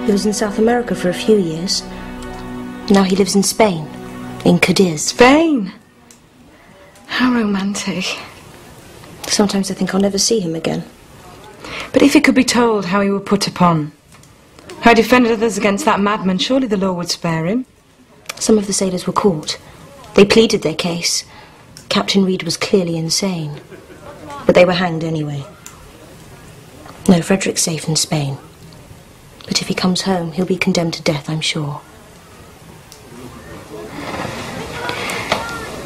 He was in South America for a few years. Now he lives in Spain, in Cadiz. Spain? How romantic. Sometimes I think I'll never see him again. But if he could be told how he were put upon, how he defended others against that madman, surely the law would spare him. Some of the sailors were caught. They pleaded their case. Captain Reed was clearly insane. But they were hanged anyway. No, Frederick's safe in Spain. But if he comes home, he'll be condemned to death, I'm sure.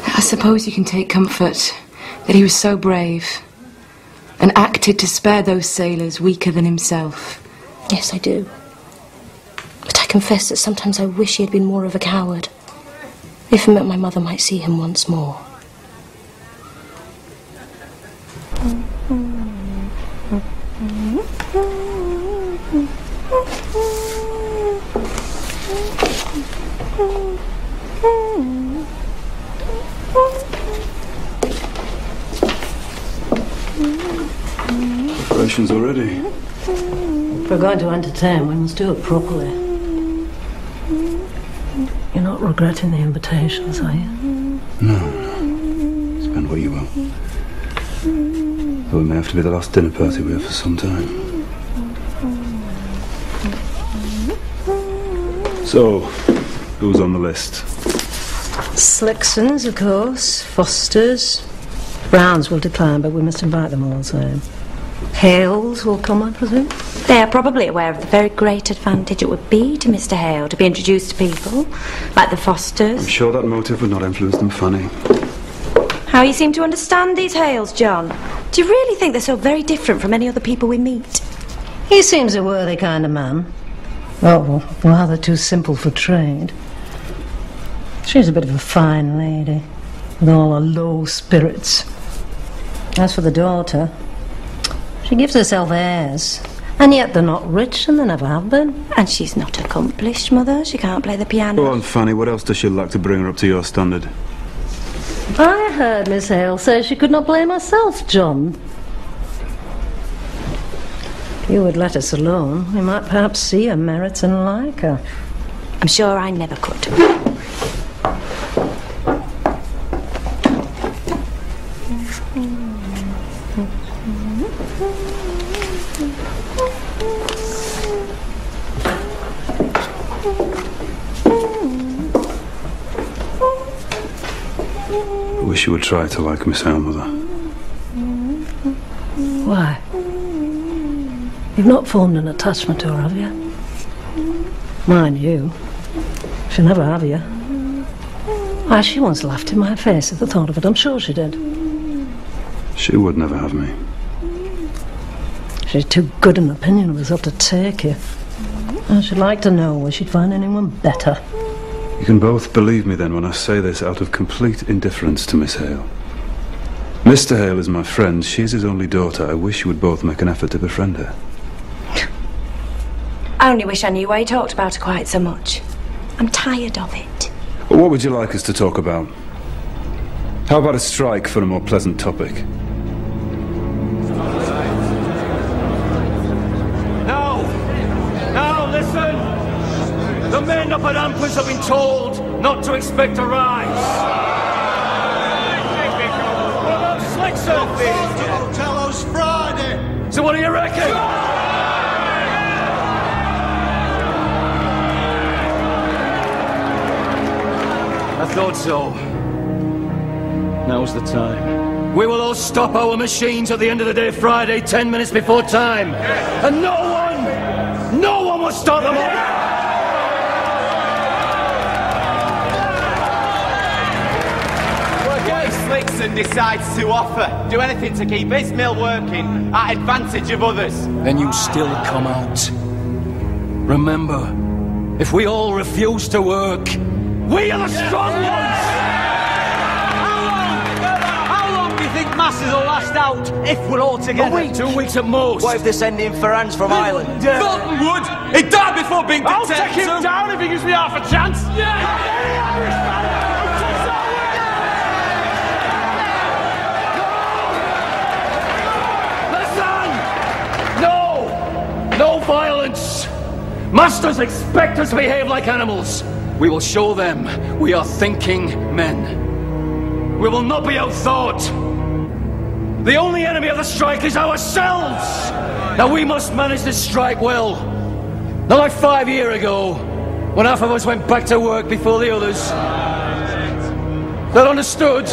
I suppose you can take comfort that he was so brave and acted to spare those sailors weaker than himself. Yes, I do. But I confess that sometimes I wish he had been more of a coward. If it meant my mother might see him once more. Preparations already. If we're going to entertain, we must do it properly. You're not regretting the invitations, are you? No. Spend what you will. Though it may have to be the last dinner party we have for some time. So, who's on the list? Slicksons, of course. Fosters. Browns will decline, but we must invite them all the same. Hales will come, I presume? They are probably aware of the very great advantage it would be to Mr. Hale to be introduced to people, like the Fosters. I'm sure that motive would not influence them, Fanny. How you seem to understand these Hales, John. Do you really think they're so very different from any other people we meet? He seems a worthy kind of man. Oh, rather too simple for trade. She's a bit of a fine lady, with all her low spirits. As for the daughter, she gives herself airs, and yet they're not rich and they never have been. And she's not accomplished, Mother. She can't play the piano. Go on, Fanny, what else does she lack to bring her up to your standard? I heard Miss Hale say she could not blame herself, John. If you would let us alone, we might perhaps see her merits and like her. I'm sure I never could. I wish you would try to like Miss Hale, Mother. Why? You've not formed an attachment to her, have you? Mind you, she'll never have you. Why, she once laughed in my face at the thought of it. I'm sure she did. She would never have me. She's too good an opinion of herself to take you. I should like to know where she'd find anyone better. You can both believe me then when I say this out of complete indifference to Miss Hale. Mr. Hale is my friend. She's his only daughter. I wish you would both make an effort to befriend her. I only wish I knew why you talked about her quite so much. I'm tired of it. Well, what would you like us to talk about? How about a strike for a more pleasant topic? Now, listen! The men up at Ampers have been told not to expect a rise. What about Slicksons? Tell us Friday! So what do you reckon? I thought so. Now's the time. We will all stop our machines at the end of the day Friday, 10 minutes before time. And no one will stop them all. What if Slickson decides to offer, do anything to keep his mill working at advantage of others? Then you still come out. Remember, if we all refuse to work, we are the strong ones! How long do you think masses will last out if we're all together? A week, 2 weeks at most. What if they're sending Ferrans from Ireland? Fulton would! He died before being dictated. I'll take him down if he gives me half a chance! Listen! No violence! Masters expect us to behave like animals. We will show them we are thinking men. We will not be outthought. The only enemy of the strike is ourselves. Now we must manage this strike well. Not like 5 years ago, when half of us went back to work before the others. That understood?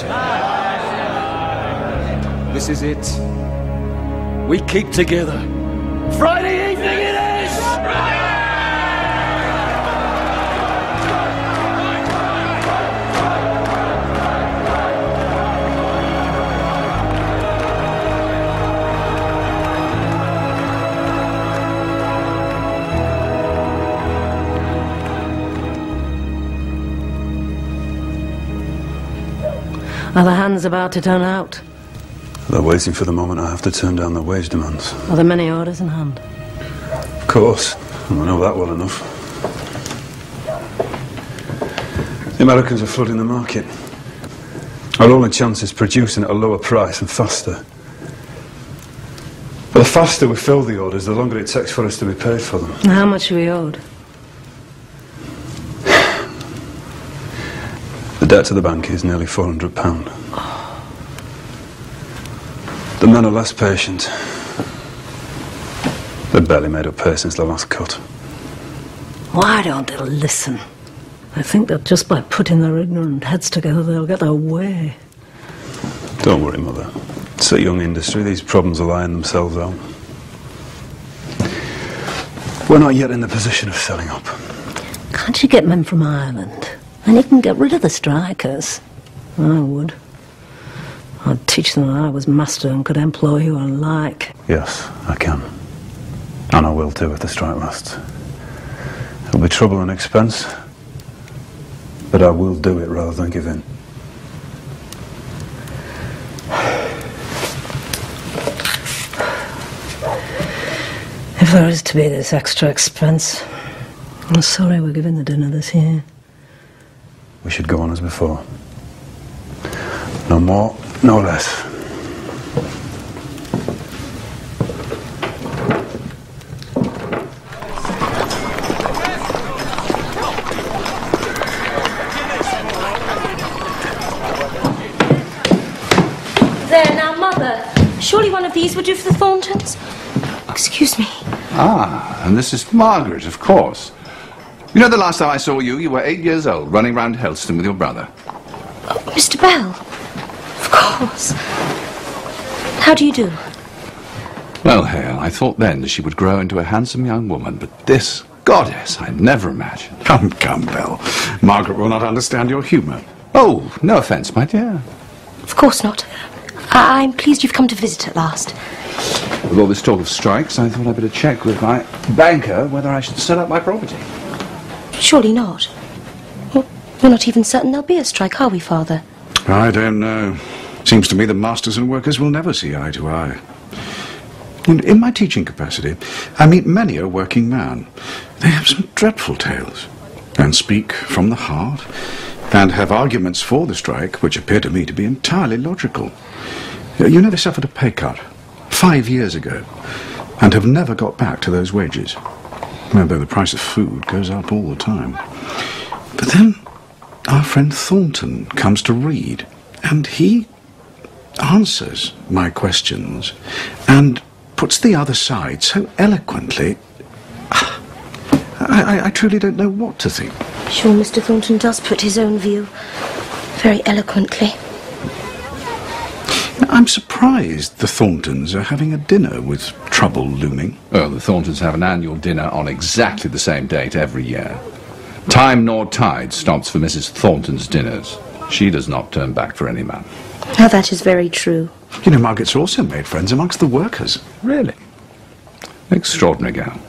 This is it. We keep together. Friday evening it is! Are the hands about to turn out? They're waiting for the moment I have to turn down the wage demands. Are there many orders in hand? Of course. I know that well enough. The Americans are flooding the market. Our only chance is producing at a lower price and faster. But the faster we fill the orders, the longer it takes for us to be paid for them. How much are we owed? The debt to the bank is nearly £400. The men are less patient. They've barely made up pay since the last cut. Why don't they listen? I think that just by putting their ignorant heads together, they'll get their way. Don't worry, Mother. It's a young industry. These problems will iron themselves out. We're not yet in the position of selling up. Can't you get men from Ireland? And you can get rid of the strikers. I would. I'd teach them that I was master and could employ who I like. Yes, I can. And I will too if the strike lasts. It'll be trouble and expense, but I will do it rather than give in. If there is to be this extra expense, I'm sorry we're giving the dinner this year. We should go on as before. No more, no less. There now, Mother. Surely one of these would do for the Thorntons? Excuse me. Ah, and this is Margaret, of course. You know, the last time I saw you, you were 8 years old, running round Helston with your brother. Oh, Mr. Bell. Of course. How do you do? Well, Hale, I thought then that she would grow into a handsome young woman, but this goddess I never imagined. Come, Belle. Margaret will not understand your humour. Oh, no offence, my dear. Of course not. I'm pleased you've come to visit at last. With all this talk of strikes, I thought I'd better check with my banker whether I should sell up my property. Surely not. Well, we're not even certain there'll be a strike, are we, Father? I don't know. Seems to me the masters and workers will never see eye to eye. And in my teaching capacity, I meet many a working man. They have some dreadful tales, and speak from the heart, and have arguments for the strike which appear to me to be entirely logical. You know, they suffered a pay cut 5 years ago, and have never got back to those wages. Although the price of food goes up all the time. But then our friend Thornton comes to read, and he answers my questions and puts the other side so eloquently. I truly don't know what to think. Sure, Mr. Thornton does put his own view very eloquently. I'm surprised the Thorntons are having a dinner with trouble looming. Well, the Thorntons have an annual dinner on exactly the same date every year. Time nor tide stops for Mrs. Thornton's dinners. She does not turn back for any man. Now that is very true. You know, Margaret's also made friends amongst the workers. Really? Extraordinary girl.